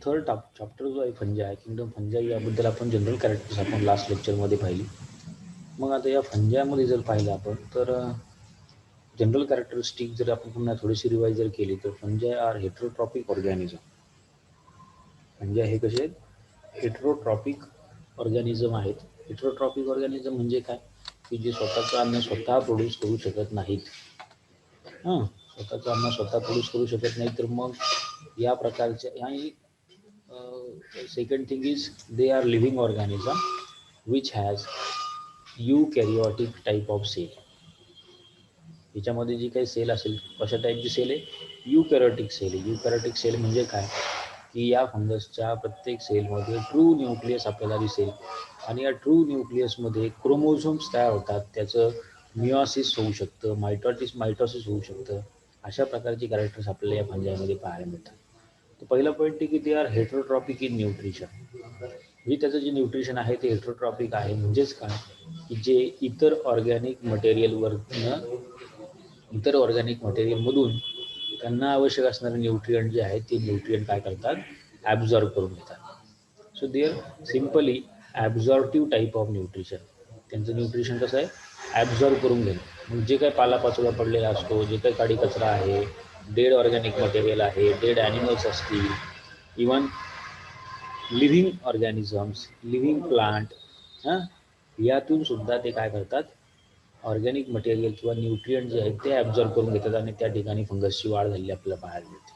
Third chapter जो आहे फंजाय kingdom fungi याबद्दल आपण जनरल कॅरेक्टर्स आपण लास्ट लेक्चरमध्ये पाहिली. मग आता या फंजामध्ये जर पाहिलं आपण तर जनरल कॅरेक्टरिस्टिक जर आपण पुन्हा थोडीशी रिवाईज जर केली तर fungi are heterotrophic organism. Fungi हे कसे आहेत? हेट्रोट्रॉपिक ऑर्गॅनिझम आहेत. हेट्रोट्रॉपिक ऑर्गॅनिझम म्हणजे काय की जे स्वतःचं अन्न स्वतः प्रोड्यूस करू शकत नाहीत. स्वतःचं अन्न स्वतः प्रोड्यूस करू शकत नाही तर मग या प्रकारच्या आणि second thing is they are living organism which has eukaryotic type of cell. याच्यामध्ये जी काही सेल असेल कशा टाईपची सेल आहे? यूकॅरियोटिक सेल आहे. यूकॅरियोटिक सेल म्हणजे काय की या फंगसच्या प्रत्येक सेलमध्ये ट्रू न्यूक्लियस आपल्याला दिसेल आणि या ट्रू न्यूक्लियसमध्ये क्रोमोझोम्स तयार होतात. त्याचं मिओसिस होऊ शकतं, मायटॉसिस होऊ शकतं. अशा प्रकारचे कॅरेक्टर्स आपल्याला या फंजायमध्ये पाहायला मिळतात. तर पहिला पॉईंट आहे की ते आर हेट्रोट्रॉपिक इन न्यूट्रिशन. म्हणजे त्याचं जे न्यूट्रिशन आहे ते हेट्रोट्रॉपिक आहे. म्हणजेच काय की जे इतर ऑर्गॅनिक मटेरियलमधून त्यांना आवश्यक असणारे न्यूट्रिएंट जे आहेत ते न्यूट्रिएंट काय करतात? ॲब्झॉर्ब करून घेतात. So they are simply absorptive type of nutrition. त्यांचं न्यूट्रिशन कसं आहे? ॲब्झॉर्ब करून घेणं. मग जे काही पालापाचोळा पडलेला असतो, जे काही काडी कचरा आहे, डेड ऑर्गॅनिक मटेरियल आहे, डेड ॲनिमल्स असतील, even living organisms, living plant, यातून सुद्धा ते काय करतात? ऑर्गॅनिक मटेरियल किंवा न्यूट्रिएंट जे आहेत ते ॲब्झॉर्ब करून घेतात आणि त्या ठिकाणी फंगसची वाढ झालेली आपल्याला पाहायला मिळते.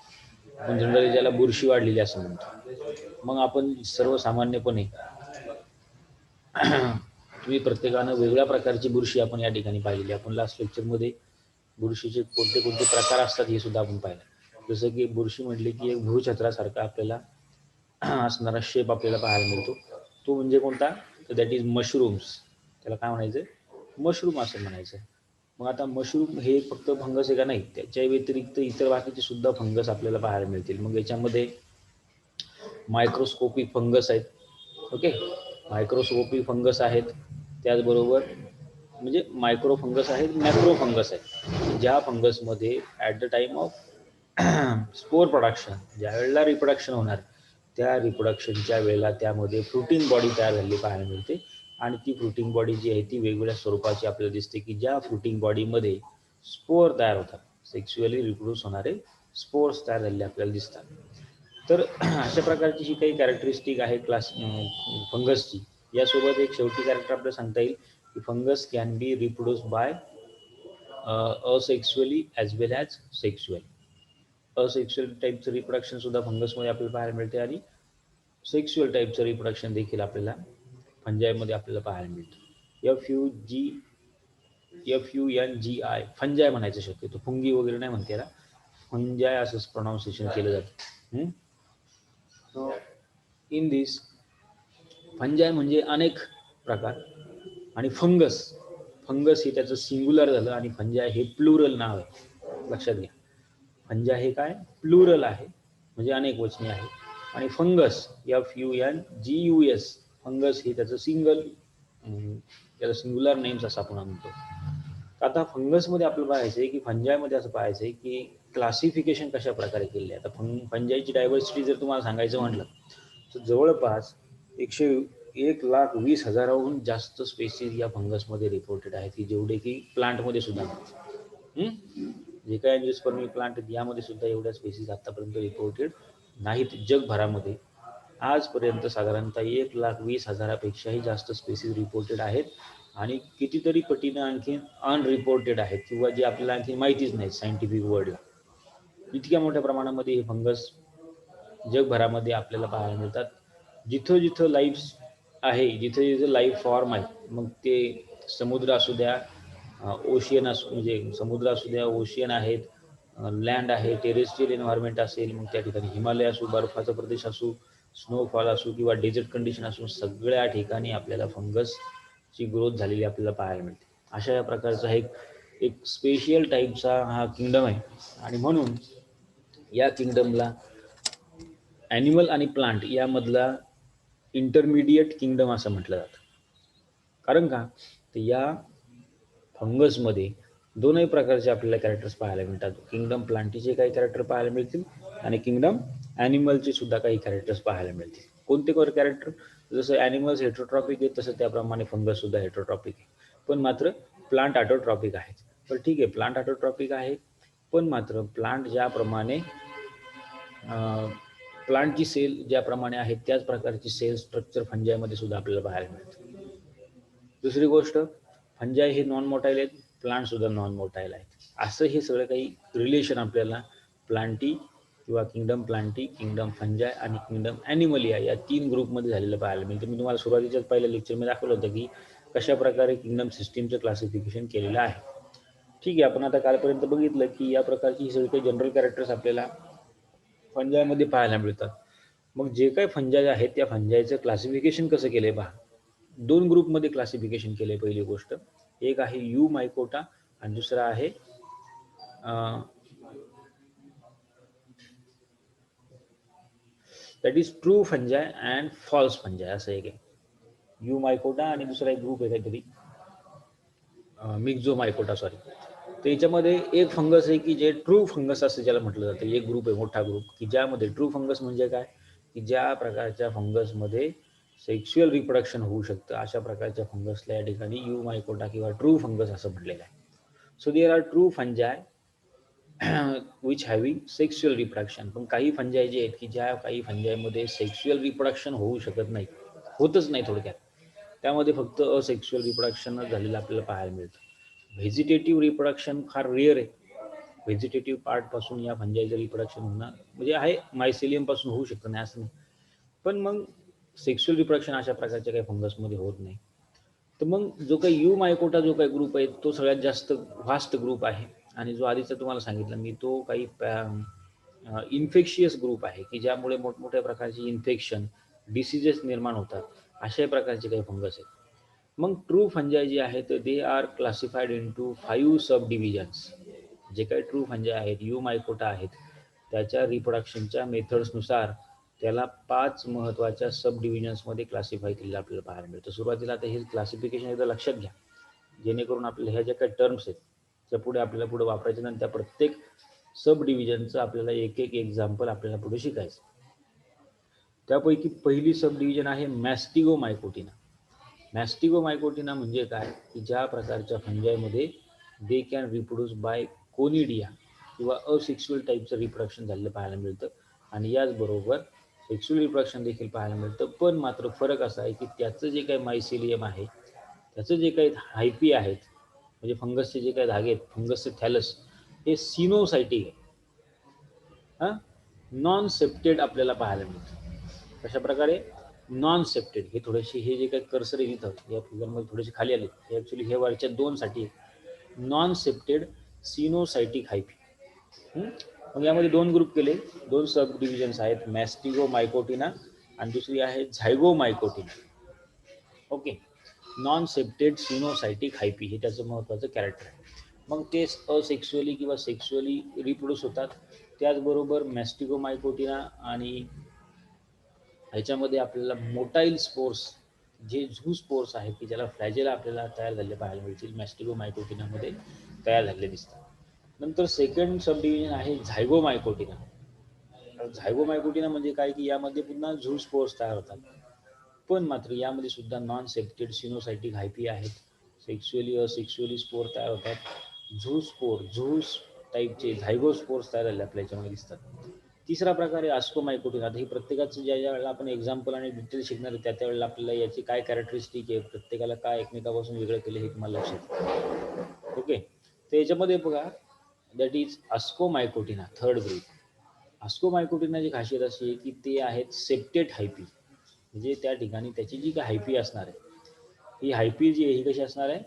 आपण जनरली ज्याला बुरशी वाढलेली असं म्हणतो. मग आपण सर्वसामान्यपणे तुम्ही प्रत्येकानं वेगळ्या प्रकारची बुरशी आपण या ठिकाणी पाहिलेली. आपण लास्ट लेक्चरमध्ये बुरशीचे कोणते कोणते प्रकार असतात हे सुद्धा आपण पाहिलं. जसं की बुरशी म्हटली की एक भूछत्रासारखा आपल्याला असणारा शेप आपल्याला पाहायला मिळतो. तो म्हणजे कोणता? तर दॅट इज मशरूम्स. त्याला काय म्हणायचं? मशरूम असं म्हणायचं. मग आता मशरूम हे फक्त फंगस आहे का? नाही, त्याच्या व्यतिरिक्त इतर बाकीचे सुद्धा फंगस आपल्याला पाहायला मिळतील. मग याच्यामध्ये मायक्रोस्कोपिक फंगस आहेत. ओके, मायक्रोस्कोपिक फंगस आहेत. त्याचबरोबर म्हणजे मायक्रो फंगस आहेत, मॅक्रो फंगस आहेत. ज्या फंगसमध्ये at the time of spore production, ज्या वेळेला रिप्रोडक्शन होणार त्या रिप्रोडक्शनच्या वेळेला त्यामध्ये फ्रुटिंग बॉडी तयार झालेली पाहायला मिळते. आणि ती फ्रुटिंग बॉडी जी आहे ती वेगवेगळ्या स्वरूपाची आपल्याला दिसते की ज्या फ्रुटिंग बॉडीमध्ये स्पोअर तयार होतात, सेक्शुअली रिप्रोड्यूस होणारे स्पोर्स तयार झालेले आपल्याला दिसतात. तर अशा प्रकारची ही काही कॅरेक्टरिस्टिक आहे फंगसची. यासोबत एक शेवटी कॅरेक्टर आपल्याला सांगता येईल की fungus can be reproduce by asexually as well as sexual. Asexual टाईपचं रिप्रोडक्शन सुद्धा फंगसमध्ये आपल्याला पाहायला मिळते आणि सेक्शुअल टाईपचं रिप्रोडक्शन देखील आपल्याला फंजायमध्ये आपल्याला पाहायला मिळतं. FUNGI फंजाय म्हणायचं शक्यतो, फुंगी वगैरे नाही म्हणते याला, फंजाय असंच प्रोनाऊन्सिएशन केलं जातं. सो इन दिस फंजाय म्हणजे अनेक प्रकार आणि फंगस हे त्याचं सिंग्युलर झालं आणि फंजाय हे प्लुरल नाव आहे. लक्षात घ्या, फंजाय हे काय? प्लुरल आहे म्हणजे अनेक वचनी आहे. आणि फंगस FUNGUS फंगस हे त्याचं त्याला सिंग्युलर नेम्स असं आपण म्हणतो. आता फंगसमध्ये आपलं पाहायचं आहे की फंजायमध्ये असं पाहायचं आहे की क्लासिफिकेशन कशा प्रकारे केले आहे. आता फंजायची डायव्हर्सिटी जर तुम्हाला सांगायचं म्हटलं तर जवळपास 1,20,000हून जास्त स्पेसीज या फंगसमध्ये रिपोर्टेड आहेत की जेवढे की प्लांटमध्ये सुद्धा जे काही अँजिओस्पर्मी प्लांट आहेत यामध्ये सुद्धा एवढ्या स्पेसीज आतापर्यंत रिपोर्टेड नाहीत जगभरामध्ये. आजपर्यंत साधारणतः 1,20,000पेक्षाही जास्त स्पेसीज रिपोर्टेड आहेत आणि कितीतरी पटीनं आणखी अनरिपोर्टेड आहेत किंवा जे आपल्याला आणखी माहितीच नाही सायंटिफिक वर्डला. इतक्या मोठ्या प्रमाणामध्ये हे फंगस जगभरामध्ये आपल्याला पाहायला मिळतात. जिथं जिथं लाईफ आहे, जिथं जिथं लाईफ फॉर्म आहे, मग ते समुद्र असू द्या, ओशियन असू म्हणजे समुद्र असू द्या, ओशियन आहेत, लँड आहे, टेरेस्ट्रियल एन्व्हायरमेंट असेल, मग त्या ठिकाणी हिमालय असू, बर्फाचा प्रदेश असू, स्नोफॉल असू किंवा डेझर्ट कंडिशन असू, सगळ्या ठिकाणी आपल्याला फंगसची ग्रोथ झालेली आपल्याला पाहायला मिळते. अशा या प्रकारचा एक स्पेशल टाईपचा हा किंगडम आहे आणि म्हणून या किंगडमला ॲनिमल आणि प्लांट यामधला इंटरमिडिएट किंगडम असं म्हटलं जातं. कारण का तर या फंगसमध्ये दोनही प्रकारचे आपल्याला कॅरेक्टर्स पाहायला मिळतात. किंगडम प्लांटीचे काही कॅरेक्टर पाहायला मिळतील आणि किंगडम ॲनिमलचे सुद्धा काही कॅरेक्टर्स पाहायला मिळतील. कोणते कॅरेक्टर? जसं ॲनिमल्स हेटरोट्रॉपिक आहेत तसं त्याप्रमाणे फंगस सुद्धा हेटरोट्रॉपिक आहे. पण मात्र प्लांट ऑटोट्रॉपिक आहेत. तर ठीक आहे, प्लांट ऑटोट्रॉपिक आहे, पण मात्र प्लांट ज्याप्रमाणे प्लांटची सेल ज्याप्रमाणे आहे त्याच प्रकारची सेल स्ट्रक्चर फंजायमध्ये सुद्धा आपल्याला पाहायला मिळते. दुसरी गोष्ट, फंजाय हे नॉन मोटाईल आहेत, प्लांट सुद्धा नॉन मोटाईल आहेत. असं हे सगळं काही रिलेशन आपल्याला प्लांटी किंवा किंगडम प्लांटी, किंगडम फंजाय आणि किंगडम ॲनिमलिया या 3 ग्रुपमध्ये झालेलं पाहायला मिळतं. मी तुम्हाला सुरुवातीच्याच पहिल्या लेक्चरमध्ये दाखवलं होतं की कशा प्रकारे किंगडम सिस्टीमचं क्लासिफिकेशन केलेलं आहे. ठीक आहे, आपण आता कालपर्यंत बघितलं की या प्रकारची ही सगळी काही जनरल कॅरेक्टर्स आपल्याला फंजायमध्ये पाहायला मिळतात. मग जे काही फंजाय आहेत त्या फंजायचं क्लासिफिकेशन कसं केलंय पहा. 2 ग्रुपमध्ये क्लासिफिकेशन केलंय. पहिली गोष्ट, एक आहे यू मायकोटा आणि दुसरा आहे that is true fungi and false fungi असं एक आहे. यू मायकोटा आणि दुसरा एक ग्रुप आहे काहीतरी मिक्झो मायकोटा, सॉरी. तर याच्यामध्ये एक फंगस आहे की जे ट्रू फंगस असं ज्याला म्हटलं जातं. एक ग्रुप आहे, मोठा ग्रुप, की ज्यामध्ये ट्रू फंगस म्हणजे काय, की ज्या प्रकारच्या फंगसमध्ये सेक्शुअल रिप्रोडक्शन होऊ शकतं अशा प्रकारच्या फंगसला या ठिकाणी यू मायकोटा किंवा ट्रू फंगस असं म्हटलेलं आहे. So there are true fungi which having sexual reproduction. पण काही फंजाय जे आहेत की ज्या काही फंजायमध्ये सेक्शुअल रिप्रोडक्शन होऊ शकत नाही, होतच नाही थोडक्यात. त्यामध्ये फक्त असेक्शुअल रिप्रोडक्शनच झालेलं आपल्याला पाहायला मिळतं. व्हेजिटेटिव्ह रिप्रोडक्शन फार रेअर आहे. व्हेजिटेटिव्ह पार्टपासून या फंजायचं रिप्रोडक्शन होणं म्हणजे आहे, मायसिलियमपासून होऊ शकतं, नाही असं नाही. पण मग सेक्शुअल रिप्रोडक्शन अशा प्रकारच्या काही फंगसमध्ये होत नाही. तर मग जो काही यू मायकोटा जो काही ग्रुप आहे तो सगळ्यात जास्त व्हास्ट ग्रुप आहे. आणि जो आधीचा तुम्हाला सांगितलं मी तो काही इन्फेक्शियस ग्रुप आहे की ज्यामुळे मोठमोठ्या प्रकारची इन्फेक्शन, डिसिजेस निर्माण होतात, अशा प्रकारचे काही फंगस आहेत. मग ट्रू फंजाय जे आहेत they are classified into 5 sub divisions. जे काही ट्रू फंजाय आहेत, यू मायकोटा आहेत, त्याच्या रिप्रोडक्शनच्या मेथड्सनुसार त्याला 5 महत्त्वाच्या सब डिव्हिजन्समध्ये क्लासिफाय केलेलं आपल्याला पाहायला मिळतं. सुरुवातीला आता हे क्लासिफिकेशन एकदा लक्षात घ्या, जेणेकरून आपल्याला ह्या ज्या काही टर्म्स आहेत त्या पुढे आपल्याला पुढे वापरायचे नाही. त्या प्रत्येक सब डिव्हिजनचं आपल्याला एक एक एक्झाम्पल आपल्याला पुढे शिकायचं. त्यापैकी पहिली सब डिव्हिजन आहे मॅस्टिगो मायकोटिना. मॅस्टिगो मायकोटिना म्हणजे काय, की ज्या प्रकारच्या फंजायमध्ये they can reproduce by conidia किंवा असेक्शुअल टाईपचं रिप्रोडक्शन झालेलं पाहायला मिळतं. आणि याचबरोबर सेक्शुअल रिप्रोडक्शन देखील पाहायला मिळतं. पण मात्र फरक असा आहे की त्याचं जे काही मायसिलियम आहे, त्याचं जे काही हायपी आहेत, म्हणजे फंगसचे जे काही धागे आहेत, फंगसचे थॅलस, हे सिनोसायटिक आहे. नॉन सेप्टेड आपल्याला पाहायला मिळतं. कशा प्रकारे? Non septate. हे थोडेसे, हे जे काही कर्सर आहे इथं या फिगरमध्ये थोडेसे खाली आले, हे ॲक्च्युली हे वरच्या 2 साठी नॉन सेप्टेड सिनोसायटिक हायपी. मग यामध्ये 2 ग्रुप केले, 2 सब डिव्हिजन्स आहेत, मॅस्टिगो मायकोटिना आणि दुसरी आहे झायगो मायकोटिना. ओके, नॉन सेप्टेड सिनोसायटिक हायपी हे त्याचं महत्त्वाचं कॅरेक्टर आहे. मग ते असेक्शुअली किंवा सेक्शुअली रिप्रोड्यूस होतात. त्याचबरोबर मॅस्टिगो मायकोटिना आणि ह्याच्यामध्ये आपल्याला मोटाईल स्पोर्स, जे झू स्पोर्स आहेत की ज्याला फ्लॅजेला आपल्याला तयार झालेले पाहायला मिळतील, मॅस्टिगो मायकोटिनामध्ये तयार झालेले दिसतात. नंतर सेकंड सब डिव्हिजन आहे झायगो मायकोटिना. झायगो मायकोटिना म्हणजे काय, की यामध्ये पुन्हा झू स्पोर्स तयार होतात. पण मात्र यामध्ये सुद्धा नॉन सेप्टेड सिनोसायटिक हायपी आहेत. सेक्शुअली असेक्शुअली स्पोर तयार होतात. झू स्पोर, झू टाईपचे झायगो स्पोर्स तयार झाले आपल्या याच्यामध्ये दिसतात. तिसरा प्रकार आहे आस्कोमायकोटिना. आता ही प्रत्येकाचं ज्या वेळेला आपण एक्झाम्पल आणि डिटेल शिकणार आहे त्या त्यावेळेला आपल्याला याची काय कॅरेक्टरिस्टिक आहे, प्रत्येकाला काय एकमेकापासून वेगळं केलं हे तुम्हाला लक्षात. ओके, तर याच्यामध्ये बघा, दॅट इज आस्कोमायकोटिना, थर्ड ग्रुप. आस्कोमायकोटिनाची खासियत अशी आहे की ते आहेत सेप्टेड हायपी. म्हणजे त्या ठिकाणी त्याची जी काही हायपी असणार आहे, ही हायपी जी आहे ही कशी असणार आहे,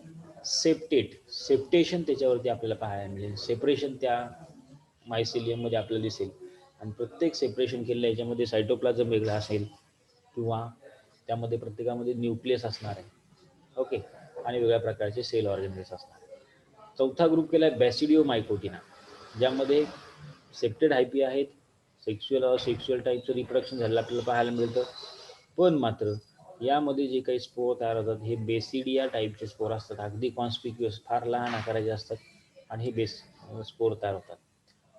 सेप्टेड. सेप्टेशन त्याच्यावरती आपल्याला पाहायला मिळेल, सेपरेशन त्या मायसिलियममध्ये आपल्याला दिसेल. आणि प्रत्येक सेपरेशन केलेल्या याच्यामध्ये सायटोप्लाझम वेगळा असेल किंवा त्यामध्ये प्रत्येकामध्ये न्यूक्लियस असणार आहे. ओके, आणि वेगळ्या प्रकारचे सेल ऑर्गॅनिल्स असणार आहे. चौथा ग्रुप केला आहे बॅसिडिओ मायकोटिना, ज्यामध्ये सेप्टेड हायपी आहेत, सेक्शुअल सेक्शुअल टाईपचं रिप्रोडक्शन झालेलं आपल्याला पाहायला मिळतं. पण मात्र यामध्ये जे काही स्पोर तयार होतात हे बेसिडिया टाईपचे स्पोर असतात, अगदी कॉन्स्पिक्युअस, फार लहान आकाराचे असतात आणि हे स्पोर तयार होतात.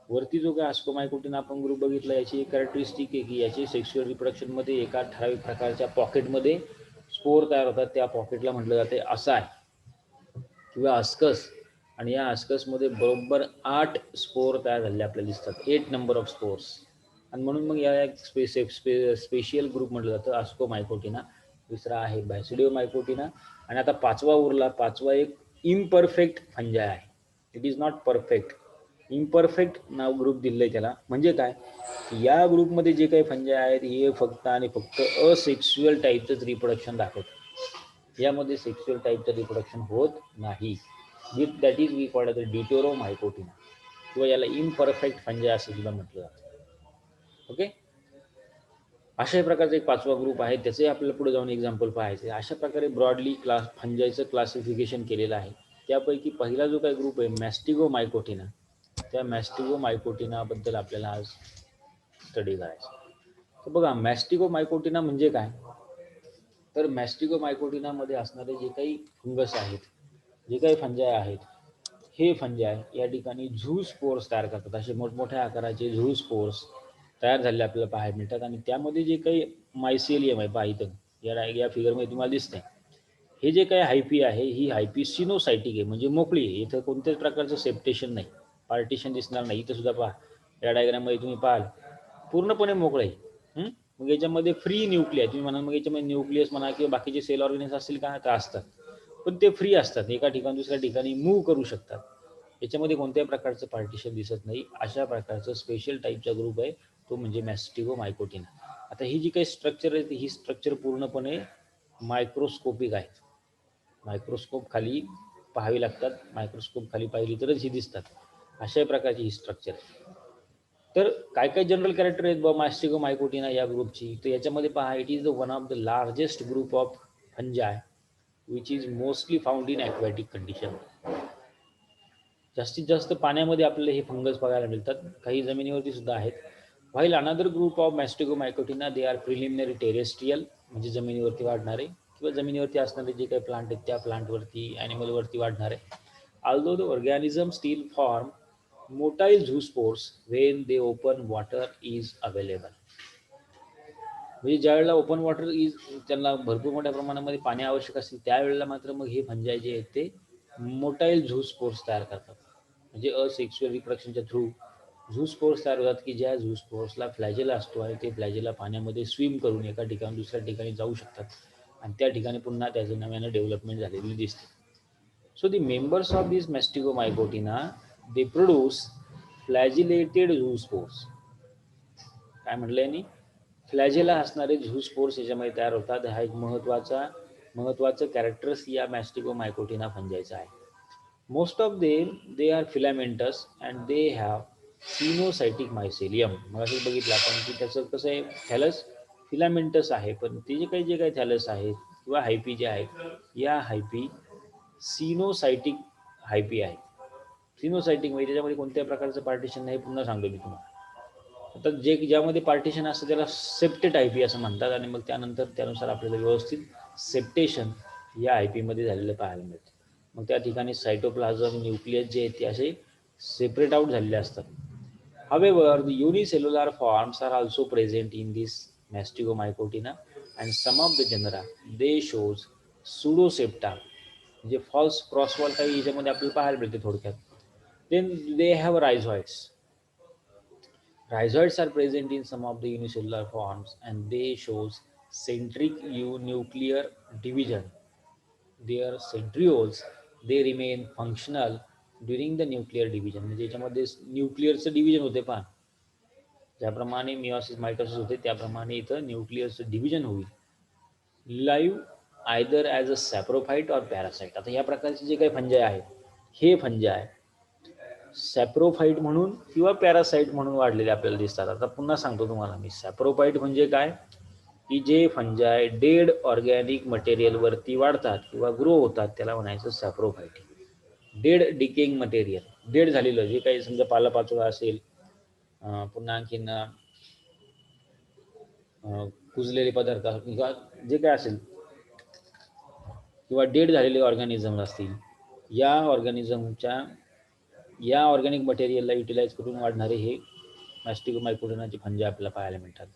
वरती जो काय आस्कोमायकोटिना आपण ग्रुप बघितला, याची एक कॅरेक्टरिस्टिक आहे की याचे सेक्शुअल रिप्रोडक्शनमध्ये एका ठराविक प्रकारच्या पॉकेटमध्ये स्पोर तयार होतात, त्या पॉकेटला म्हटलं जाते असाय किंवा अस्कस. आणि या अस्कसमध्ये बरोबर 8 स्पोर तयार झालेले आपल्याला दिसतात, 8 नंबर ऑफ स्पोर्स. आणि म्हणून मग या एक स्पेशियल ग्रुप म्हटलं जातं आस्कोमायकोटिना. दुसरा आहे बॅसिडिओमायकोटिना. आणि आता पाचवा उरला, पाचवा एक इम्परफेक्ट फंजाय आहे. It is not perfect, imperfect now group दिलं आहे त्याला. म्हणजे काय, या ग्रुपमध्ये जे काही फंजाय आहेत हे फक्त आणि फक्त असेक्शुअल टाईपचंच रिप्रोडक्शन दाखवतात, यामध्ये सेक्शुअल टाईपचं रिप्रोडक्शन होत नाही. That is we called the deuteromycotina, किंवा याला इम्परफेक्ट फंजाय असं सुद्धा म्हटलं जातं. ओके, अशा प्रकारचा एक पाचवा ग्रुप आहे, त्याचे आपल्याला पुढे जाऊन एक्झाम्पल पाहायचे. अशा प्रकारे ब्रॉडली फंजायचं क्लासिफिकेशन केलेलं आहे. त्यापैकी पहिला जो काही ग्रुप आहे मॅस्टिगोमायकोटिना, त्या मॅस्टिगोमायकोटिनाबद्दल आपल्याला आज स्टडी करायचं. तर बघा, मॅस्टिगोमायकोटिना म्हणजे काय, तर मॅस्टिगोमायकोटिनामध्ये असणारे जे काही फंगस आहेत, जे काही फंजाय आहेत, हे फंजाय या ठिकाणी झू स्पोर्स तयार करतात. असे मोठमोठ्या आकाराचे झू स्पोर्स तयार झालेले आपल्याला पाहायला मिळतात. आणि त्यामध्ये जे काही मायसेलियम आहे, पहा इथं या फिगरमध्ये तुम्हाला दिसतंय, हे जे काही हायपी आहे, ही हायपी सिनोसायटिक आहे, म्हणजे मोकळी आहे. इथं कोणत्याच प्रकारचं सेप्टेशन नाही, पार्टिशन दिसणार नाही. इथं सुद्धा पहा, या डायग्राममध्ये तुम्ही पाहाल पूर्णपणे मोकळं आहे. मग याच्यामध्ये फ्री न्यूक्लियस, तुम्ही म्हणा मग याच्यामध्ये न्यूक्लियस म्हणा किंवा बाकीचे सेल ऑर्गॅनिझम असतील का, तर असतात, पण ते फ्री असतात, एका ठिकाणी दुसऱ्या ठिकाणी मूव्ह करू शकतात. याच्यामध्ये कोणत्याही प्रकारचं पार्टिशन दिसत नाही. अशा प्रकारचं स्पेशल टाईपचा ग्रुप आहे तो म्हणजे मॅस्टिगोमायकोटिना. आता ही जी काही स्ट्रक्चर आहे ही स्ट्रक्चर पूर्णपणे मायक्रोस्कोपिक आहे, मायक्रोस्कोप खाली पाहावी लागतात, मायक्रोस्कोप खाली पाहिली तरच ही दिसतात. अशा प्रकारची ही स्ट्रक्चर आहे. तर काय काय जनरल कॅरेक्टर आहेत मॅस्टिगोमायकोटिना या ग्रुपची, तर याच्यामध्ये पहा, it is the one of the largest group of फंजाय which is mostly found in aquatic condition. जास्तीत जास्त पाण्यामध्ये आपल्याला हे फंगस बघायला मिळतात, काही जमिनीवरती सुद्धा आहेत. While another group of mastigomycotina they are preliminary terrestrial, म्हणजे जमिनीवरती वाढणारे किंवा जमिनीवरती असणारे जे काही प्लांट आहेत त्या प्लांटवरती, ॲनिमलवरती वाढणारे. Although the organism still form motile zoospores when they open water is available. म्हणजे ज्या वेळेला ओपन वॉटर इज, त्यांना भरपूर मोठ्या प्रमाणामध्ये पाणी आवश्यक असते, त्यावेळेला मात्र मग हे फंजाय जे आहेत ते मोटाईल झूस्पोर्स तयार करतात. म्हणजे असेक्शुअल रिप्रोडक्शनच्या थ्रू झूस्पोर्स तयार होतात, की ज्या झूस्पोर्सला फ्लॅजेला असतो आणि ते फ्लॅजेला पाण्यामध्ये स्विम करून एका ठिकाणी दुसऱ्या ठिकाणी जाऊ शकतात आणि त्या ठिकाणी पुन्हा त्याचं नव्यानं डेव्हलपमेंट झालेली दिसते. So the members of this mastigomycotina they produce flagellated zoospores. काय म्हटलं यांनी, फ्लॅजेला असणारे झूस्पोर्स याच्यामध्ये तयार होतात. हा एक महत्त्वाचं कॅरेक्टर्स या मॅस्टिगोमायकोटिना फंजायचा आहे. Most of them they are filamentous and they have coenocytic mycelium. मग असं बघितलं आपण की त्याचं कसं आहे, थॅलस फिलामेंटस आहे, पण ते जे काही थॅलस आहेत किंवा हायपी जे आहेत, या हायपी सिनोसायटिक हायपी आहे. सिनोसायटिक म्हणजे त्याच्यामध्ये कोणत्याही प्रकारचं पार्टिशन नाही, पुन्हा सांगतो मी तुम्हाला. आता ज्यामध्ये पार्टिशन असतं त्याला सेप्टेड आय पी असं म्हणतात, आणि मग त्यानंतर त्यानुसार आपल्याला व्यवस्थित सेप्टेशन या आय पीमध्ये झालेलं पाहायला मिळतं. मग त्या ठिकाणी सायटोप्लाझम न्यूक्लियस जे आहेत ते असे सेपरेट आउट झालेले असतात. However, the unicellular forms are also present in this Mastigomycotina, and some of the genera they shows pseudosepta, म्हणजे फॉल्स क्रॉसवॉल काही याच्यामध्ये आपल्याला पाहायला मिळते थोडक्यात. Then they have rhizoids. Rhizoids are present in some of the unicellular forms and they shows centric nuclear division. Their centrioles they remain functional during the nuclear division. म्हणजे याच्यामध्ये न्यूक्लिअरचं division होते पहा, ज्याप्रमाणे मिओसिस मायटोसिस होते त्याप्रमाणे इथं न्यूक्लिअरचं division होईल. Live either as a saprophyte or parasite. आता या प्रकारचे जे काही फंजाय आहे, हे फंजाय सॅप्रोफाईट म्हणून किंवा पॅरासाईट म्हणून वाढलेले आपल्याला दिसतात. आता पुन्हा सांगतो तुम्हाला मी, सॅप्रोफाईट म्हणजे काय, की जे फंजाय डेड ऑर्गॅनिक मटेरियलवरती वाढतात किंवा ग्रो होतात त्याला म्हणायचं सॅप्रोफाईट. डेड डिकेइंग मटेरियल, डेड झालेलं जे काही समजा पालापाचोळा असेल, पुन्हा आणखीन कुजलेले पदार्थ किंवा जे काय असेल, किंवा डेड झालेले ऑर्गॅनिझम असतील, या ऑर्गॅनिझमच्या या ऑर्गॅनिक मटेरियलला युटिलाइज करून वाढणारे हे मॅस्टिगोमायकोटिनाचे फंजे आपल्याला पाहायला मिळतात.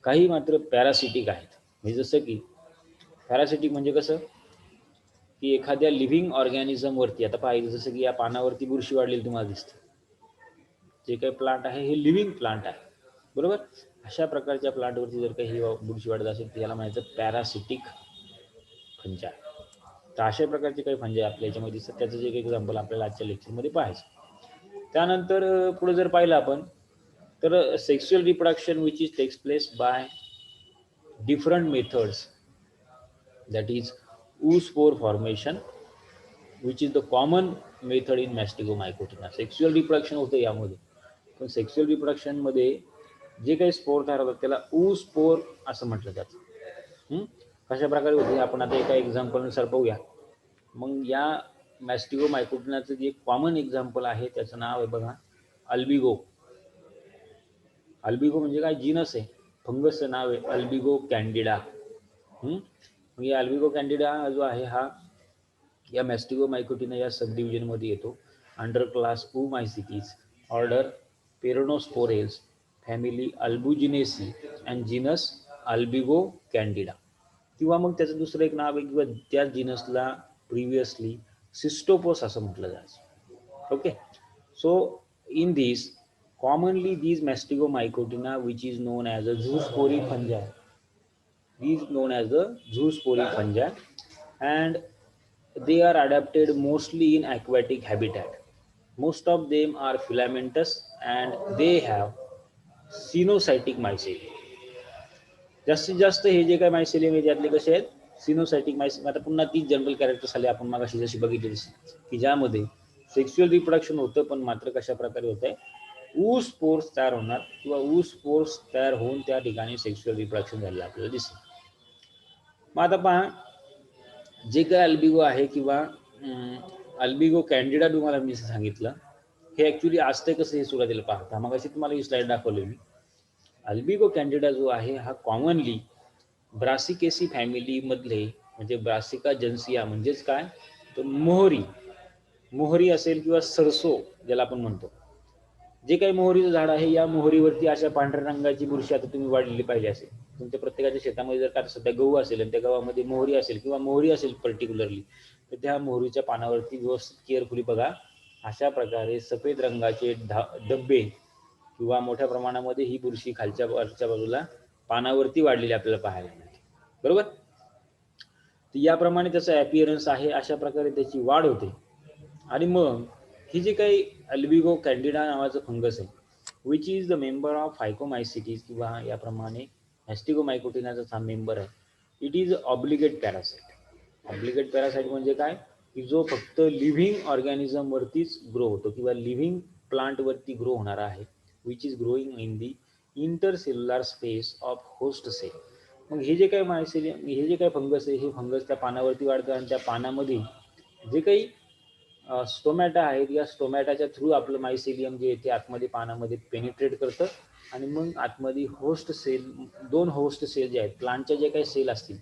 काही मात्र पॅरासिटिक आहेत. म्हणजे जसं की पॅरासिटिक म्हणजे कसं, की एखाद्या लिव्हिंग ऑर्गॅनिझमवरती, आता पाहिजे जसं की या पानावरती बुरशी वाढलेली तुम्हाला दिसते, जे काही प्लांट आहे हे लिव्हिंग प्लांट आहे, बरोबर. अशा प्रकारच्या प्लांटवरती जर काही बुरशी वाढत असेल तर याला म्हणायचं पॅरासिटिक फंजा. तर अशा प्रकारचे काही फंजे आपल्या याच्यामध्ये दिसतात. त्याचं जे काही एक्झाम्पल आपल्याला आजच्या लेक्चरमध्ये पाहायचं. त्यानंतर पुढे जर पाहिलं आपण तर sexual reproduction which is takes place by different methods, that is oospore formation, which is the common method in Mastigomycotina. Sexual reproduction होतं यामध्ये, पण सेक्शुअल रिप्रोडक्शन मध्ये जे काही स्पोर तयार होतात त्याला oospore असं म्हटलं जातं. कशा प्रकारे होते आपण आता एका एक्झाम्पलनुसार पाहूया. मग या मॅस्टिगोमायकोटिनाचं जे कॉमन एक्झाम्पल आहे त्याचं नाव आहे बघा अल्बिगो. अल्बिगो म्हणजे काय, जीनस आहे, फंगसचं नाव आहे अल्बिगो कॅन्डिडा. मग या अल्बिगो कॅन्डिडा जो आहे हा या मॅस्टिगोमायकोटिना या सब डिव्हिजनमध्ये येतो. Under class oomycetes, order peronosporales, family albuginaceae and genus albugo candida. किंवा मग त्याचं दुसरं एक नाव आहे किंवा त्या जीनसला प्रिव्हियसली सिस्टोपोस असं म्हटलं जायचं. Okay, so in this commonly these Mastigomycotina which is known as a zoospore fungi, these known as the zoospore fungi, and they are adapted mostly in aquatic habitat. Most of them are filamentous and they have coenocytic mycelium. जास्तीत जास्त हे जे काही mycelium आहे त्यातले कसे आहेत, सिनोसायटिक mycelium. आता पुन्हा तीच जनरल कॅरेक्टर्स आले आपण मागाशी जशी बघितली तशी, की ज्यामध्ये सेक्शुअल रिप्रोडक्शन होतं पण मात्र कशा प्रकारे होत आहे, ऊस पोर्स तयार होणार किंवा ऊस पोर्स तयार होऊन त्या ठिकाणी सेक्शुअल रिप्रोडक्शन झालेलं आपल्याला दिसेल. मग आता पहा, जे काही अल्बिगो आहे किंवा अल्बिगो कॅन्डिडा तुम्हाला मी सांगितलं, हे ॲक्च्युली असते कसं हे सुरुवातीला पाहता. मग अशी तुम्हाला ही स्लाईड दाखवली मी. अल्बिगो कॅन्डिडा जो आहे हा कॉमनली ब्रासिकेसी फॅमिलीमधले, म्हणजे ब्रासिका जन्सिया म्हणजेच काय, तर मोहरी असेल किंवा सरसो ज्याला आपण म्हणतो, जे काही मोहरीचं झाड आहे या मोहरीवरती अशा पांढऱ्या रंगाची बुरशी आता तुम्ही वाढलेली पाहिजे असेल तुमच्या प्रत्येकाच्या शेतामध्ये. जर का सध्या गहू असेल आणि त्या गव्हामध्ये मोहरी असेल किंवा मोहरी असेल पर्टिक्युलरली, तर त्या मोहरीच्या पानावरती व्यवस्थित केअरफुली बघा, अशा प्रकारे सफेद रंगाचे धब्बे किंवा मोठ्या प्रमाणामध्ये ही बुरशी खालच्या वरच्या बाजूला पानावरती वाढलेली आपल्याला पाहायला मिळते, बरोबर. तर याप्रमाणे त्याचा ॲपिअरन्स आहे, अशा प्रकारे त्याची वाढ होते. आणि मग ही जी काही अल्बिगो कॅन्डिडा नावाचं फंगस आहे, which is the member of phycomycetes किंवा याप्रमाणे मॅस्टिगोमायकोटिनाचा हा मेंबर आहे. It is obligate parasite. Obligate parasite म्हणजे काय, की जो फक्त लिव्हिंग ऑर्गॅनिझमवरतीच ग्रो होतो किंवा लिव्हिंग प्लांटवरती ग्रो होणारा आहे, which is growing in the intercellular space of host cell. मग हे जे काही मायसेलियम, हे जे काही फंगस आहे, हे फंगस त्या पानावरती वाढतं आणि त्या पानामध्ये जे काही स्टोमॅटा आहेत, या स्टोमॅटाच्या थ्रू आपलं मायसेलियम जे ते आतमध्ये पानामध्ये पेनिट्रेट करतं आणि मग आतमध्ये होस्ट सेल, दोन होस्ट सेल जे आहेत प्लांटच्या, जे काही सेल असतील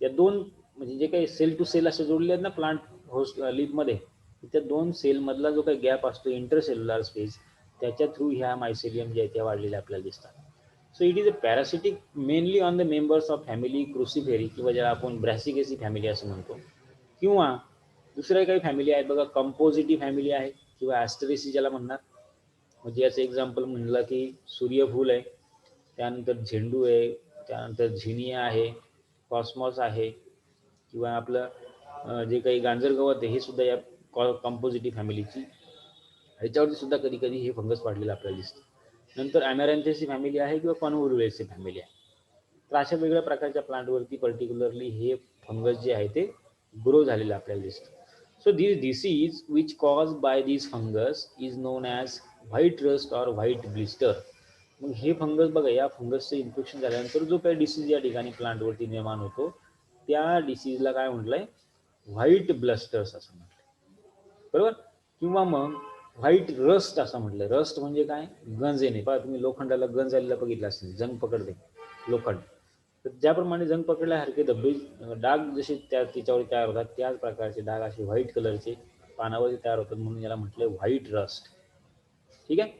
या दोन, म्हणजे जे काही सेल टू सेल असे जोडले आहेत ना प्लांट होस्ट लीफमध्ये, त्या दोन सेलमधला जो काही गॅप असतो इंटरसेल्युलर स्पेस, त्याच्या थ्रू ह्या मायसेलियम जे आहे त्या वाढलेल्या आपल्याला दिसतात. So it is a parasitic mainly on the members of family cruciferae किंवा ज्याला आपण ब्रॅसिकेसी फॅमिली असं म्हणतो, किंवा दुसऱ्या काही फॅमिली आहेत बघा, कंपोजिटिव्ह फॅमिली आहे किंवा ॲस्टरेसी ज्याला म्हणणार. म्हणजे याचं एक्झाम्पल म्हणलं की सूर्यफूल आहे, त्यानंतर झेंडू आहे, त्यानंतर झिनिया आहे, कॉस्मॉस आहे, किंवा आपलं जे काही गांजर गवत आहे हे सुद्धा या कंपोजिटिव्ह फॅमिलीची, ह्याच्यावरती सुद्धा कधी कधी हे फंगस वाढलेलं आपल्याला दिसतं. नंतर ॲमॅरॅन्थेसी फॅमिली आहे किंवा कॉन्व्होल्युएसी फॅमिली आहे. तर अशा वेगळ्या प्रकारच्या प्लांटवरती पर्टिक्युलरली हे फंगस जे आहे ते ग्रो झालेलं आपल्याला दिसतं. So this disease which caused by this fungus is known as white rust or white blister. मग हे फंगस बघा, या फंगसचं इन्फेक्शन झाल्यानंतर जो काही डिसीज या ठिकाणी प्लांटवरती निर्माण होतो त्या डिसीजला काय म्हटलंय, व्हाईट ब्लस्टर्स असं म्हटलंय, बरोबर. किंवा मग व्हाईट रस्ट असं म्हटलंय. रस्ट म्हणजे काय, गंज येणे. पहा तुम्ही लोखंडाला गंज आलेला बघितला असेल, जंग पकडते लोखंड, तर ज्याप्रमाणे जंग पकडल्यासारखे धब्बे डाग जसे त्या त्याच्यावर तयार होतात त्याच प्रकारचे डाग असे व्हाईट कलरचे पानावरती तयार होतात म्हणून याला म्हटलंय व्हाईट रस्ट. ठीक आहे.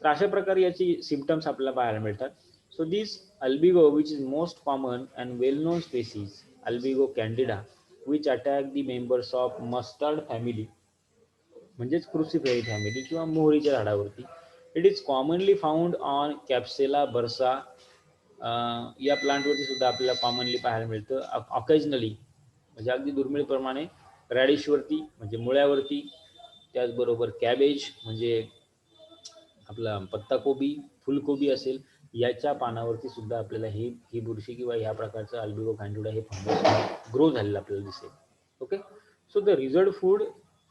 तर अशा प्रकारे याची सिम्पटम्स आपल्याला पाहायला मिळतात. So this albugo which is most common and well known species albugo candida which attack the members of mustard family म्हणजेच क्रुसिफेरी फॅमिली किंवा मोहरीच्या झाडावरती. It is commonly found on capsella bursa. या प्लांटवरती सुद्धा आपल्याला कॉमनली पाहायला मिळतं. ऑकेजनली म्हणजे अगदी दुर्मिळप्रमाणे रॅडिशवरती म्हणजे मुळ्यावरती, त्याचबरोबर कॅबेज म्हणजे आपला पत्ताकोबी, फुलकोबी असेल याच्या पानावरती सुद्धा आपल्याला ही बुरशी किंवा ह्या प्रकारचं अल्बिगो कॅन्डिडा हे फंगस ग्रो झालेलं आपल्याला दिसेल. Okay. So the result food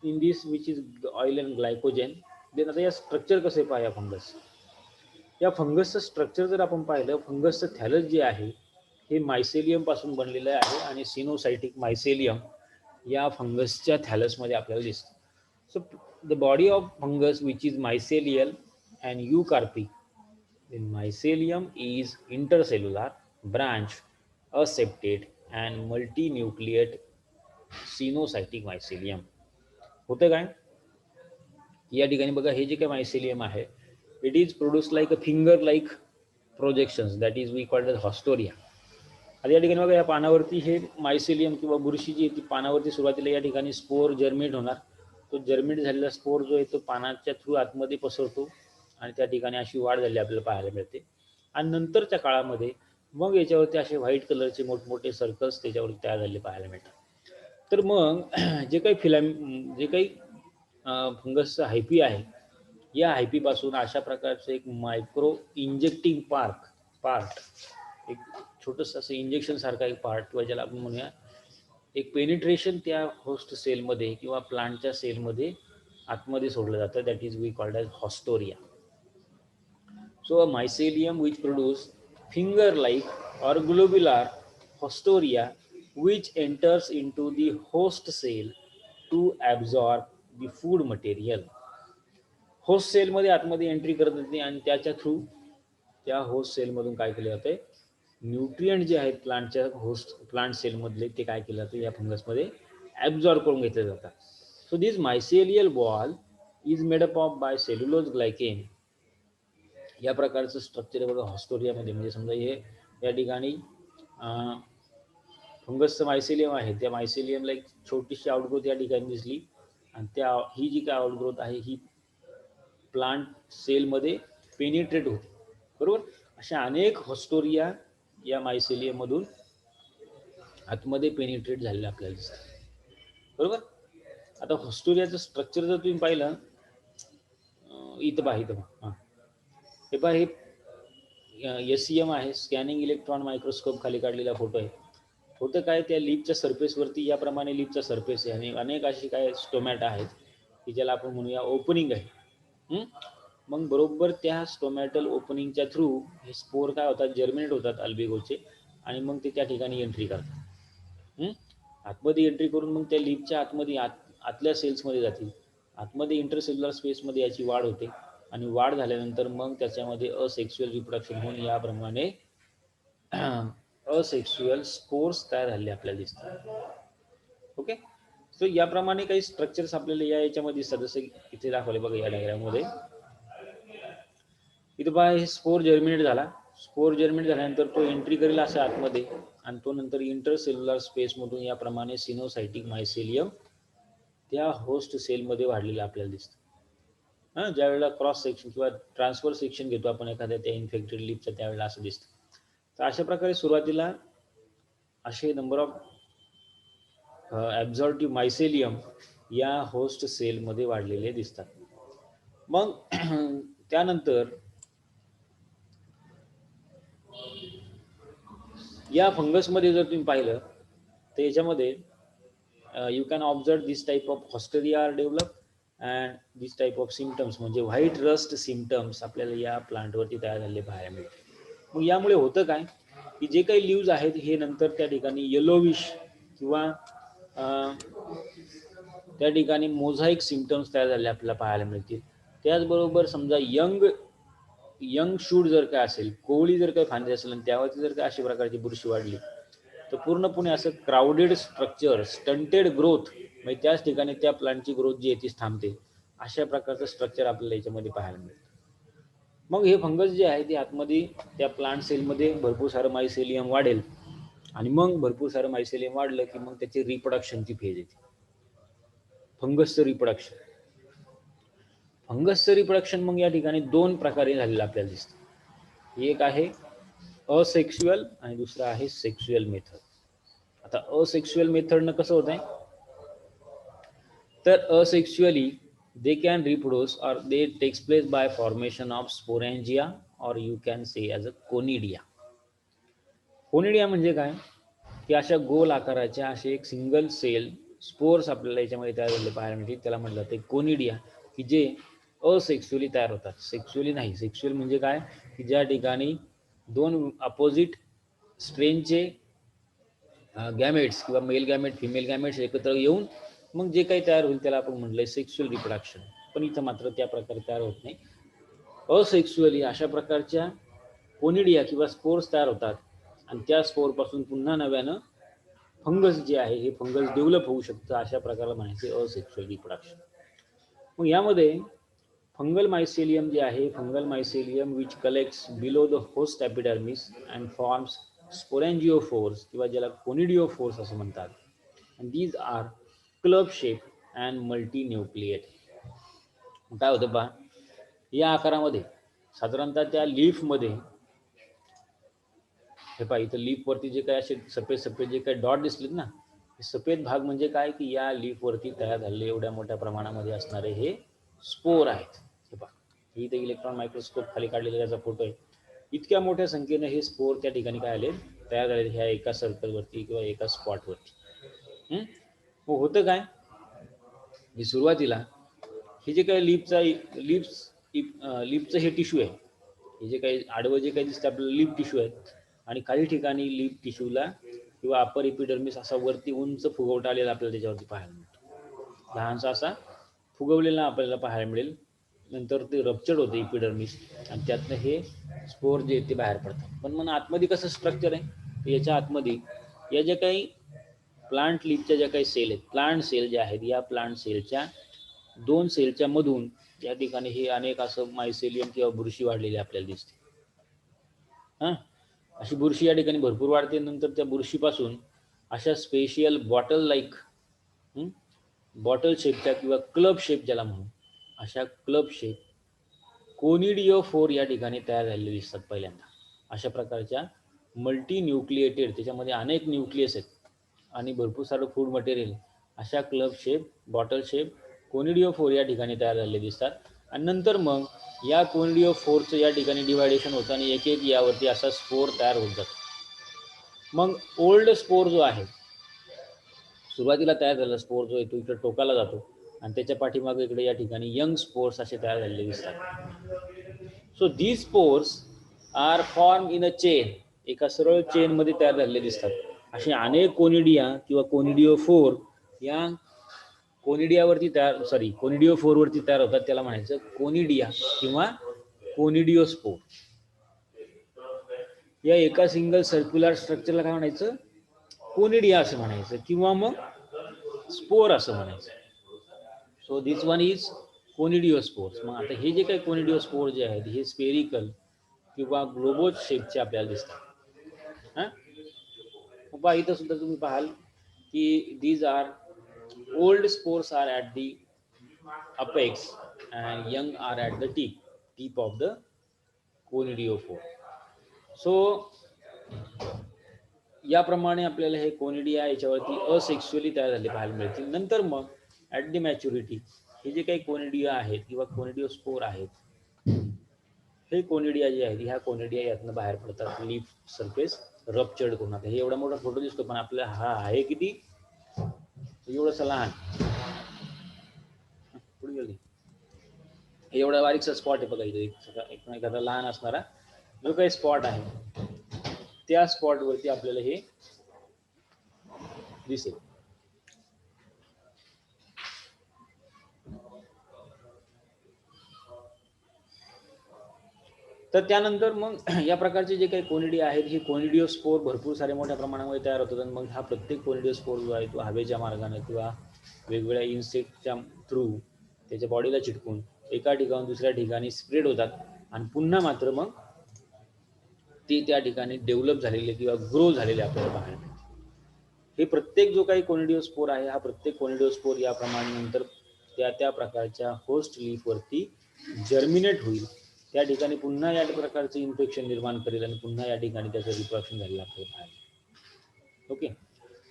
in this which is oil and glycogen. Then आता या स्ट्रक्चर कसे पाहा फंगस. या फंगसचं स्ट्रक्चर जर आपण पाहिलं, फंगसचं थॅलस जे आहे हे मायसेलियम पासून बनलेलं आहे आणि सिनोसायटिक मायसेलियम या फंगसच्या थॅलसमध्ये आपल्याला दिसतं. So the body of fungus which is mycelial and eucarpic. Mycelium is intercellular, branch, aseptate and multinucleate coenocytic mycelium. होतं काय या ठिकाणी बघा, हे जे काय मायसेलियम आहे it is produce like a finger like projections that is we called as haustoria. आता या ठिकाणी बघा या पानावरती हे मायसेलियम किंवा बुरशी जी ती पानावरती सुरुवातीला या ठिकाणी स्पोर जर्मिनेट होणार. तो जर्मिनेट झालेला स्पोर जो आहे तो पानाच्या थ्रू आतमध्ये पसरतो आणि त्या ठिकाणी अशी वाढ झाली आपल्याला पाहायला मिळते. आणि नंतरच्या काळामध्ये मग याच्यावरती असे व्हाईट कलरचे मोठमोठे सर्कल्स त्याच्यावरती तयार झालेले पाहायला मिळतात. तर मग जे काही फंगसचं हायपी आहे या हायपीपासून अशा प्रकारचं एक मायक्रो इंजेक्टिंग पार्ट एक छोटंसं असं इंजेक्शन सारखा एक पार्ट किंवा ज्याला आपण म्हणूया एक पेनिट्रेशन त्या होस्ट सेलमध्ये किंवा प्लांटच्या सेलमध्ये आतमध्ये सोडलं जातं. That is we called as haustoria. So a mycelium which produce finger-like or globular haustoria which enters into the host cell to absorb the food material. Host सेलमध्ये आतमध्ये एंट्री करत येते आणि त्याच्या थ्रू त्या होस्ट सेलमधून काय केलं जाते, न्यूट्रिएंट जे आहेत प्लांट सेलमधले ते काय केलं जातं या फंगसमध्ये ॲब्झॉर्ब करून घेतले जातात. So this mycelial wall is made up of by cellulose glycan. या प्रकारचं स्ट्रक्चर आहे बघा हॉस्टोरियामध्ये. म्हणजे समजा हे या ठिकाणी फंगसचं मायसेलियम आहे, त्या मायसेलियमला एक छोटीशी आउटग्रोथ या ठिकाणी दिसली आणि ही जी काय आउटग्रोथ आहे ही प्लांट सेलमध्ये पेनिट्रेट होते. बरोबर. अशा अनेक हॉस्टोरिया या मायसेलियममधून आतमध्ये पेनिट्रेट झालेलं आपल्याला दिसतं. बरोबर. आता हॉस्टोरियाचं स्ट्रक्चर जर तुम्ही पाहिलं इथं पहा हे पहा, हे SEM आहे, स्कॅनिंग इलेक्ट्रॉन मायक्रोस्कोप खाली काढलेला फोटो आहे. होतं काय, त्या लीफच्या सरफेसवरती याप्रमाणे लीफचा सरफेस आहे आणि अनेक अशी काय स्टोमॅट आहेत की ज्याला आपण म्हणूया ओपनिंग आहे. मग बरोबर त्या स्टोमॅटल ओपनिंगच्या थ्रू हे स्पोर काय होतात, जर्मिनेट होतात अल्बिगोचे आणि मग ते त्या ठिकाणी एंट्री करतात. आतमध्ये एंट्री करून मग त्या लीफच्या आतमध्ये आतल्या सेल्समध्ये जातील. आतमध्ये इंटरसेल्युलर स्पेसमध्ये याची वाढ होते आणि वाढ झाल्यानंतर मग त्याच्यामध्ये असेक्शुअल रिप्रोडक्शन होऊन याप्रमाणे असेक्शुअल स्पोर्स तयार झालेले आपल्याला दिसतात. ओके. सो याप्रमाणे काही स्ट्रक्चर्स आपल्याला याच्यामध्ये सदस्य इथे दाखवले बघा या डायग्राममध्ये. इथं पहा हे स्पोर जर्मिनेट झाला. स्पोर जर्मिनेट झाल्यानंतर तो एंट्री करेल असा आतमध्ये आणि तो नंतर इंटरसेल्युलर स्पेसमधून याप्रमाणे सिनोसायटिक मायसेलियम त्या होस्ट सेलमध्ये वाढलेलं आपल्याला दिसतं. ज्या वेळेला क्रॉस सेक्शन किंवा ट्रान्सफर सेक्शन घेतो आपण एखाद्या त्या इन्फेक्टेड लीफचं त्यावेळेला असं दिसतं. तर अशा प्रकारे सुरुवातीला असे नंबर ऑफ ॲब्झॉर्टिव्ह मायसेलियम या होस्ट सेलमध्ये वाढलेले दिसतात. मग त्यानंतर या फंगसमध्ये जर तुम्ही पाहिलं तर याच्यामध्ये you can observe this type of haustoria are develop and this type of symptoms म्हणजे व्हाईट रस्ट सिम्पटम्स आपल्याला या प्लांटवरती तयार झालेले पाहायला मिळते. मग यामुळे होतं काय की जे काही लीव्ज आहेत हे नंतर त्या ठिकाणी येलोविश किंवा त्या ठिकाणी मोझाईक सिम्पटम्स तयार झालेले आपल्याला पाहायला मिळतील. त्याचबरोबर समजा यंग शूट जर काय असेल, कोवळी जर काही फांदी असेल आणि त्यावरती जर काय अशा प्रकारची बुरशी वाढली तर पूर्णपणे असं क्राऊडेड स्ट्रक्चर, स्टंटेड ग्रोथ, म्हणजे त्याच ठिकाणी त्या प्लांटची ग्रोथ जी आहे ती थांबते. अशा प्रकारचं स्ट्रक्चर आपल्याला याच्यामध्ये पाहायला मिळतं. मग हे फंगस जे आहे ते आतमध्ये त्या प्लांट सेलमध्ये भरपूर सारं मायसेलियम वाढेल आणि मग भरपूर सारं मायसेलियम वाढलं की मग त्याची रिप्रोडक्शनची फेज येते, फंगसचं रिप्रोडक्शन. फंगसचं रिप्रोडक्शन मग या ठिकाणी दोन प्रकारे झालेलं आपल्याला दिसतं. एक आहे असेक्शुअल आणि दुसरं आहे सेक्शुअल मेथड. आता असेक्शुअल मेथडनं कसं होत आहे, तर asexually they can reproduce or they takes place by formation of sporangia or you can say as a conidia. Conidia म्हणजे काय, की अशा गोल आकाराच्या असे एक सिंगल सेल स्पोर्स आपल्याला याच्यामध्ये तयार झालेले पाहायला मिळतील. त्याला म्हटलं ते कोनिडिया, की जे असेक्शुअली तयार होतात, सेक्शुअली नाही. सेक्शुअल म्हणजे काय, की ज्या ठिकाणी दोन अपोजिट स्ट्रेनचे गॅमेट्स किंवा मेल गॅमेट फिमेल गॅमेट्स एकत्र येऊन मग जे काही तयार होईल त्याला आपण म्हटलंय सेक्शुअल रिप्रोडक्शन. पण इथं मात्र त्या प्रकारे तयार होत नाही. असेक्शुअली अशा प्रकारच्या कोनिडिया किंवा स्पोर्स तयार होतात आणि त्या स्पोरपासून पुन्हा नव्यानं फंगस जे आहे हे फंगस डेव्हलप होऊ शकतं. अशा प्रकाराला म्हणायचे असेक्शुअल रिप्रोडक्शन. मग यामध्ये फंगल मायसेलियम जे आहे, fungal mycelium which collects below the host epidermis and forms sporangiophores किंवा ज्याला कोनिडिओफोर्स असं म्हणतात. And these are club shape and multinucleate. काय होतं पहा, या आकारामध्ये साधारणतः त्या लीफमध्ये, हे पहा इथं लीफवरती जे काही असे सफेद सफेद जे काही डॉट दिसलेत ना, हे सफेद भाग म्हणजे काय, की या लीफवरती तयार झालेले एवढ्या मोठ्या प्रमाणामध्ये असणारे हे स्पोर आहेत. हे पहा, इथे इलेक्ट्रॉन मायक्रोस्कोप खाली काढलेला त्याचा फोटो आहे. इतक्या मोठ्या संख्येने हे स्पोर त्या ठिकाणी काय आले, तयार झाले ह्या एका सर्कलवरती किंवा एका स्पॉटवरती. मग होतं काय, की सुरुवातीला हे जे काही लिपचं हे टिश्यू आहे, हे जे काही आडवं जे काही दिसतं आपल्याला लिप टिश्यू आहे, आणि काही ठिकाणी लिप टिश्यूला किंवा अपर एपिडर्मिस असा वरती उंच फुगवटा आलेला आपल्याला त्याच्यावरती पाहायला मिळतो. लहानसा असा फुगवलेला आपल्याला पाहायला मिळेल. नंतर ते रप्चर्ड होते एपिडर्मिस आणि त्यातनं हे स्पोर जे ते बाहेर पडतात. पण मग आतमध्ये कसं स्ट्रक्चर आहे, तर याच्या आतमध्ये या ज्या काही प्लांट लीफच्या ज्या काही सेल आहेत, प्लांट सेल ज्या आहेत, या प्लांट सेलच्या दोन सेलच्या मधून या ठिकाणी हे अनेक असं मायसेलियम किंवा बुरशी वाढलेली आपल्याला दिसते. अशी बुरशी या ठिकाणी भरपूर वाढते. नंतर त्या बुरशीपासून अशा स्पेशियल बॉटल शेपच्या किंवा क्लब शेप ज्याला म्हणून, अशा क्लब शेप कोनिडिओफोर या ठिकाणी तयार झालेले दिसतात पहिल्यांदा. अशा प्रकारच्या मल्टी न्यूक्लिएटेड, त्याच्यामध्ये अनेक न्यूक्लियस आहेत आणि भरपूर सारं फूड मटेरियल, अशा क्लब शेप, बॉटल शेप कोनिडिओफोर या ठिकाणी तयार झालेले दिसतात. आणि नंतर मग या कोनिडिओफोरचं या ठिकाणी डिवायडेशन होतं आणि एक एक यावरती असा स्पोर तयार होत जातो. मग ओल्ड स्पोर जो आहे, सुरुवातीला तयार झालेला स्पोर जो आहे तो इकडे टोकाला जातो आणि त्याच्या पाठीमागे इकडे या ठिकाणी यंग स्पोर्स असे तयार झालेले दिसतात. So these spores are form in a chain, एका सरळ चेनमध्ये तयार झालेले दिसतात. असे अनेक कोनिडिया किंवा कोनिडिओफोर या कोनिडिओफोरवरती तयार होतात. त्याला म्हणायचं कोनिडिया किंवा कोनिडिओस्पोर. या एका सिंगल सर्क्युलर स्ट्रक्चरला काय म्हणायचं, कोनिडिया असं म्हणायचं किंवा मग स्पोर असं म्हणायचं. So this one is conidiospores. मग आता हे जे काही कोनिडिओस्पोर जे आहेत हे स्पेरिकल किंवा ग्लोबोज शेपचे आपल्याला दिसतात. मग इथं सुद्धा तुम्ही पाहाल की these are old spores are at the apex and young are at the tip of the conidiophore. So याप्रमाणे आपल्याला हे कोनिडिया याच्यावरती असेक्शुअली तयार झाले पाहायला मिळतील. नंतर मग ॲट दी मॅच्युरिटी हे जे काही कोनिडिया आहेत किंवा कोनिडिओस्पोर आहेत, हे कोनिडिया जे आहेत, ह्या कोनिडिया यातनं बाहेर पडतात लीफ सरफेस रप्चर्ड करून. आता हे एवढा मोठा फोटो दिसतो पण आपल्याला हा आहे किती, एवढंसं लहान, पुढे गेली, एवढा बारीकसा स्पॉट आहे बघा इथे, एखादा लहान असणारा जो काही स्पॉट आहे त्या स्पॉटवरती आपल्याला हे दिसेल. तर त्यानंतर मग या प्रकारचे जे काही कोनिडिया आहेत, हे कोनिडिओस्पोर भरपूर सारे मोठ्या प्रमाणामध्ये तयार होतात आणि मग हा प्रत्येक कोनिडिओस्पोर जो आहे तो हवेच्या मार्गाने किंवा वेगवेगळ्या इन्सेक्टच्या थ्रू त्याच्या बॉडीला चिटकून एका ठिकाणून दुसऱ्या ठिकाणी स्प्रेड होतात आणि पुन्हा मात्र मग ते त्या ठिकाणी डेव्हलप झालेले किंवा ग्रो झालेले आपल्याला पाहायला मिळते. हे प्रत्येक जो काही कोनिडिओस्पोर आहे, हा प्रत्येक कोनिडिओस्पोर याप्रमाणे नंतर त्या प्रकारच्या होस्ट लीफवरती जर्मिनेट होईल, त्या ठिकाणी पुन्हा या प्रकारचं इन्फेक्शन निर्माण करेल आणि पुन्हा या ठिकाणी त्याचं रिप्रोडक्शन झालेलं आपल्याला पाहायला. ओके,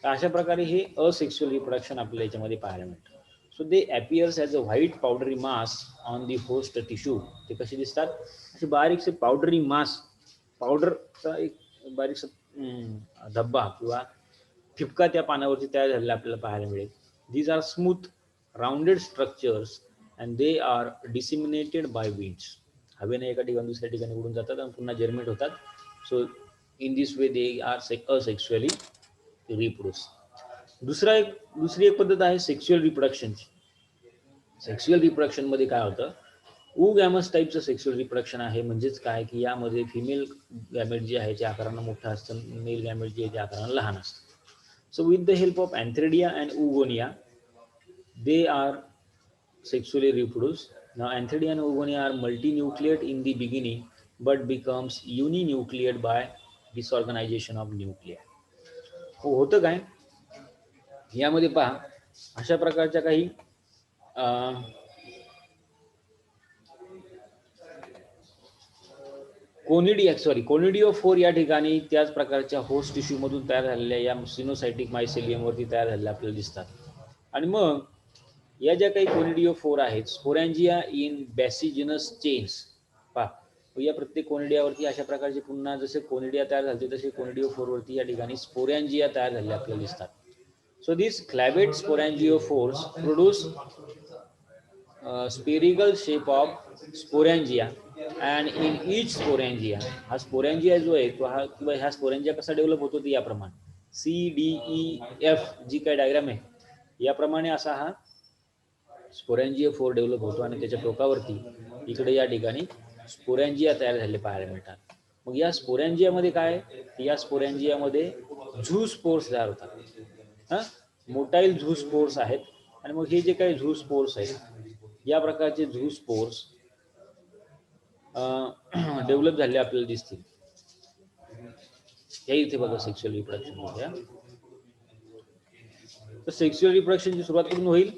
तर अशा प्रकारे हे असेक्शुअल रिप्रोडक्शन आपल्याला याच्यामध्ये पाहायला मिळतं. So they appears as a white पावडरी mass on the host tissue. ते कसे दिसतात? असे बारीकसे पावडरी मास, पावडरचा एक बारीकसा धब्बा किंवा ठिपका त्या पानावरती तयार झालेला आपल्याला पाहायला मिळेल. These are smooth rounded structures and they are disseminated by winds. हवेने एका ठिकाणी दुसऱ्या ठिकाणी उडून जातात आणि पुन्हा जर्मिनेट होतात. So in this way they are asexually reproduce. दुसरी एक पद्धत आहे सेक्शुअल रिप्रोडक्शनची. सेक्शुअल रिप्रोडक्शनमध्ये काय होतं? गॅमस टाईपचं सेक्शुअल रिप्रोडक्शन आहे. म्हणजेच काय की यामध्ये फिमेल गॅमेट जे आहे ते आकारानं मोठं असतं, मेल गॅमेट जे आहे ते आकारानं लहान असतं. So with the help of Antheridia and Oogonia, they are sexually reproduced. Now Antheridia and Oogonia are multinucleate in the beginning but becomes uninucleate by disorganization of nuclei. होतं काय यामध्ये पहा, अशा प्रकारच्या काही कोनिडिओफोर या ठिकाणी त्याच प्रकारच्या होस्ट टिश्यूमधून तयार झालेल्या या सिनोसायटिक मायसेलियमवरती तयार झालेल्या आपल्याला दिसतात. आणि मग या ज्या काही कोनिडिओफोर आहेत, स्पोरॅन्जिया इन बॅसिजिनस चेन्स पहा, या प्रत्येक कोनिडियावरती अशा प्रकारचे पुन्हा जसे कोनिडिया तयार झाले तसे कोनिडिओफोरवरती या ठिकाणी स्पोरॅन्जिया तयार झालेल्या आपल्याला दिसतात. So this clavate sporangiophores produce spherical shape of sporangia and in each sporangia, हा स्पोरॅन्जिया जो आहे तो हा किंवा ह्या स्पोरॅन्जिया कसा डेव्हलप होतो ते याप्रमाणे CDEF जी काय डायग्राम आहे याप्रमाणे असा हा स्पोरॅन्जिया 4 डेव्हलप होतो आणि त्याच्या टोकावरती इकडे या ठिकाणी स्पोरॅन्जिया तयार झालेले पाहायला मिळतात. मग या स्पोरॅन्जियामध्ये काय, या स्पोरॅन्जियामध्ये झूस्पोर्स तयार होतात. मोटाईल झूस्पोर्स आहेत आणि मग हे जे काही झूस्पोर्स आहेत या प्रकारचे झूस्पोर्स डेव्हलप झाले आपल्याला दिसतील. या इथे बघा सेक्शुअल रिप्रोडक्शन मध्ये. तर सेक्शुअल रिप्रोडक्शनची सुरुवात कुठून होईल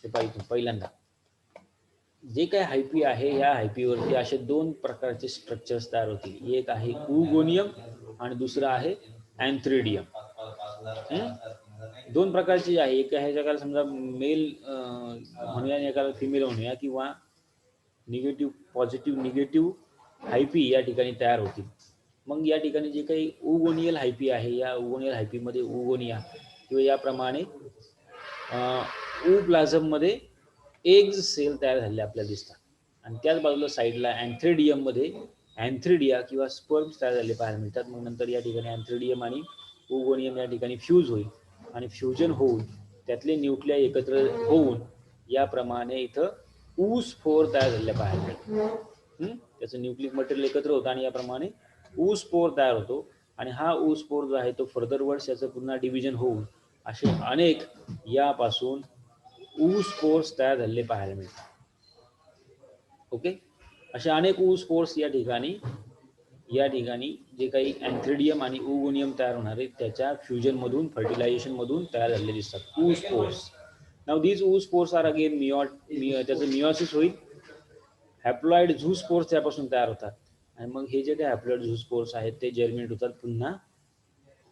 ते पाहिजे. पहिल्यांदा जे काही हायपी आहे या हायपीवरती असे दोन प्रकारचे स्ट्रक्चर्स तयार होतील. एक आहे oogoneum आणि दुसरं आहे antheridium. दोन प्रकारचे आहे, एक आहे जगाला समजा मेल म्हणूया आणि एकाला फिमेल म्हणूया, किंवा निगेटिव्ह पॉझिटिव्ह निगेटिव्ह हायपी या ठिकाणी तयार होतील. मग या ठिकाणी जे काही oogoneal हायपी आहे या oogoneal हायपीमध्ये oogonia किंवा याप्रमाणे प्लाझममध्ये एग्ज सेल तयार झालेले आपल्याला दिसतात. आणि त्याच बाजूला साईडला अँथ्रेडियममध्ये अँथ्रिडिया किंवा स्पर्म्स तयार झालेले पाहायला मिळतात. मग नंतर या ठिकाणी अँथ्रिडियम आणि oogoneum या ठिकाणी फ्यूज होईल आणि फ्युजन होऊन त्यातले न्यूक्लिया एकत्र होऊन याप्रमाणे इथं ऊसपोर तयार झालेल्या पाहायला मिळतात. त्याचं न्यूक्लिक मटेरियल एकत्र होतं आणि याप्रमाणे ऊसपोर तयार होतो आणि हा ऊसपोर जो आहे तो फर्दर वर्ड्स याचं पुन्हा डिव्हिजन होऊन असे अनेक यापासून ऊसपोर्स तयार झालेले पाहायला मिळतात. ओके, असे अनेक ऊसपोर्स या ठिकाणी जे काही अँथ्रिडियम आणि oogoneum तयार होणार आहे त्याच्या फ्युजन मधून फर्टिलायझेशन मधून तयार झालेले दिसतात ऊसपोर्स. नाउ दीज ऊसपोर्स आर अगेन त्याचं मिओसिस होईल. हॅप्लॉइड झूस्पोर्स त्यापासून तयार होतात आणि मग हे जे काही हॅप्लॉइड झूस्पोर्स आहेत ते जर्मिनेट होतात पुन्हा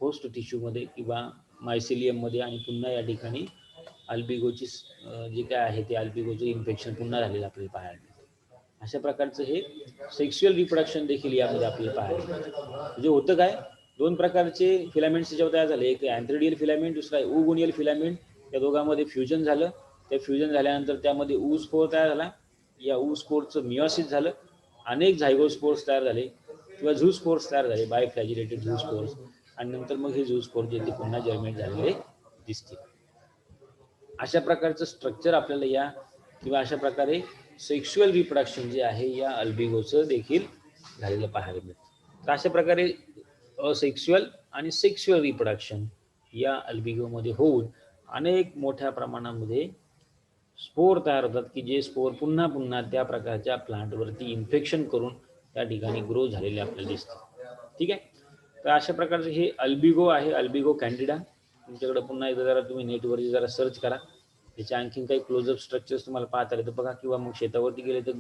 होस्ट टिश्यूमध्ये किंवा मायसिलियममध्ये आणि पुन्हा या ठिकाणी अल्बिगोची जे काय आहे ते अल्बिगोचं इन्फेक्शन पुन्हा झालेलं आपल्याला पाहायला मिळतं. अशा प्रकारचं हे सेक्शुअल रिप्रोडक्शन देखील यामध्ये आपल्याला पाहायला मिळतं. म्हणजे होतं काय, दोन प्रकारचे फिलामेंट्स त्याच्यावर तयार झाले. एक अँथ्रिडियल फिलामेंट, दुसरा oogoneal फिलामेंट. त्या दोघांमध्ये फ्युजन झालं. त्या फ्युजन झाल्यानंतर त्यामध्ये ऊसपोर तयार झाला. या ऊसपोरचं मिओसिस झालं. अनेक झायगोस्पोर्स तयार झाले किंवा झूस्पोर्स तयार झाले, बायफ्लॅजिलेटेड झूस्पोर्स. आणि नंतर मग हे झूस्पोर जे ते पुन्हा जर्मिनेट झालेले दिसतील. अशा प्रकारचं स्ट्रक्चर आपल्याला या किंवा अशा प्रकारे सेक्शुअल रिप्रोडक्शन जे आहे या अल्बिगोचं देखील झालेलं पाहायला मिळतं. तर अशा प्रकारे असेक्शुअल आणि सेक्शुअल रिप्रोडक्शन या अल्बिगोमध्ये होऊन अनेक मोठ्या प्रमाणामध्ये स्पोर तयार होतात की जे स्पोर पुन्हा पुन्हा त्या प्रकारच्या प्लांटवरती इन्फेक्शन करून त्या ठिकाणी ग्रो झालेले आपल्याला दिसतात. ठीक आहे. तर अशा प्रकारचे हे अल्बिगो आहे, अल्बिगो कॅन्डिडा. तुमच्याकडे पुन्हा एकदा जरा तुम्ही नेटवरती जरा सर्च करा. त्याच्या आणखीन काही क्लोजअप स्ट्रक्चर्स तुम्हाला पाहता येतं बघा, किंवा मग शेतावरती गेले तर